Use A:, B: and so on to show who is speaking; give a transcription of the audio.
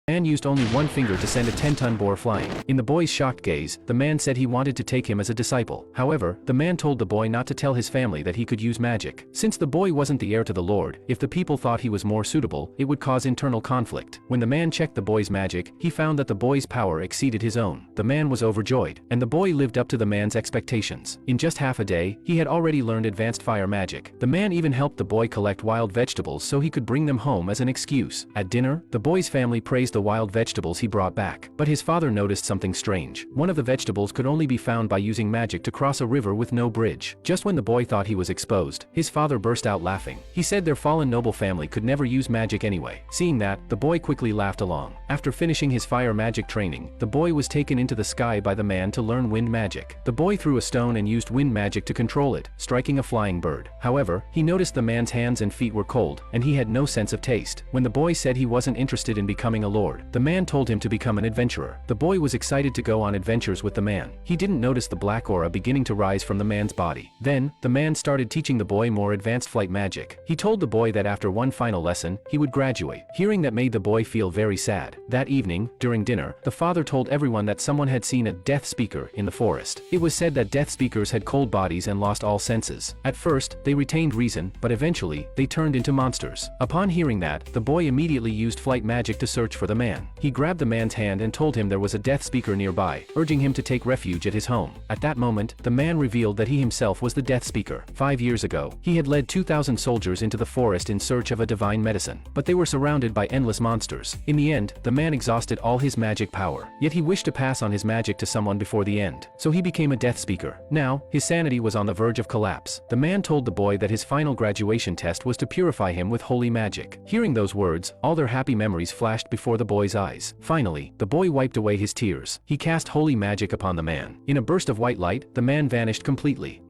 A: Man used only one finger to send a 10-ton boar flying. In the boy's shocked gaze, the man said he wanted to take him as a disciple. However, the man told the boy not to tell his family that he could use magic. Since the boy wasn't the heir to the Lord, if the people thought he was more suitable, it would cause internal conflict. When the man checked the boy's magic, he found that the boy's power exceeded his own. The man was overjoyed, and the boy lived up to the man's expectations. In just half a day, he had already learned advanced fire magic. The man even helped the boy collect wild vegetables so he could bring them home as an excuse. At dinner, the boy's family praised the wild vegetables he brought back. But his father noticed something strange. One of the vegetables could only be found by using magic to cross a river with no bridge. Just when the boy thought he was exposed, his father burst out laughing. He said their fallen noble family could never use magic anyway. Seeing that, the boy quickly laughed along. After finishing his fire magic training, the boy was taken into the sky by the man to learn wind magic. The boy threw a stone and used wind magic to control it, striking a flying bird. However, he noticed the man's hands and feet were cold, and he had no sense of taste. When the boy said he wasn't interested in becoming a lord, the man told him to become an adventurer. The boy was excited to go on adventures with the man. He didn't notice the black aura beginning to rise from the man's body. Then, the man started teaching the boy more advanced flight magic. He told the boy that after one final lesson, he would graduate. Hearing that made the boy feel very sad. That evening, during dinner, the father told everyone that someone had seen a death speaker in the forest. It was said that death speakers had cold bodies and lost all senses. At first, they retained reason, but eventually, they turned into monsters. Upon hearing that, the boy immediately used flight magic to search for the man. He grabbed the man's hand and told him there was a death speaker nearby, urging him to take refuge at his home. At that moment, the man revealed that he himself was the death speaker. 5 years ago, he had led 2,000 soldiers into the forest in search of a divine medicine, but they were surrounded by endless monsters. In the end, the man exhausted all his magic power, yet he wished to pass on his magic to someone before the end, so he became a death speaker. Now, his sanity was on the verge of collapse. The man told the boy that his final graduation test was to purify him with holy magic. Hearing those words, all their happy memories flashed before the boy's eyes. Finally, the boy wiped away his tears. He cast holy magic upon the man. In a burst of white light, the man vanished completely.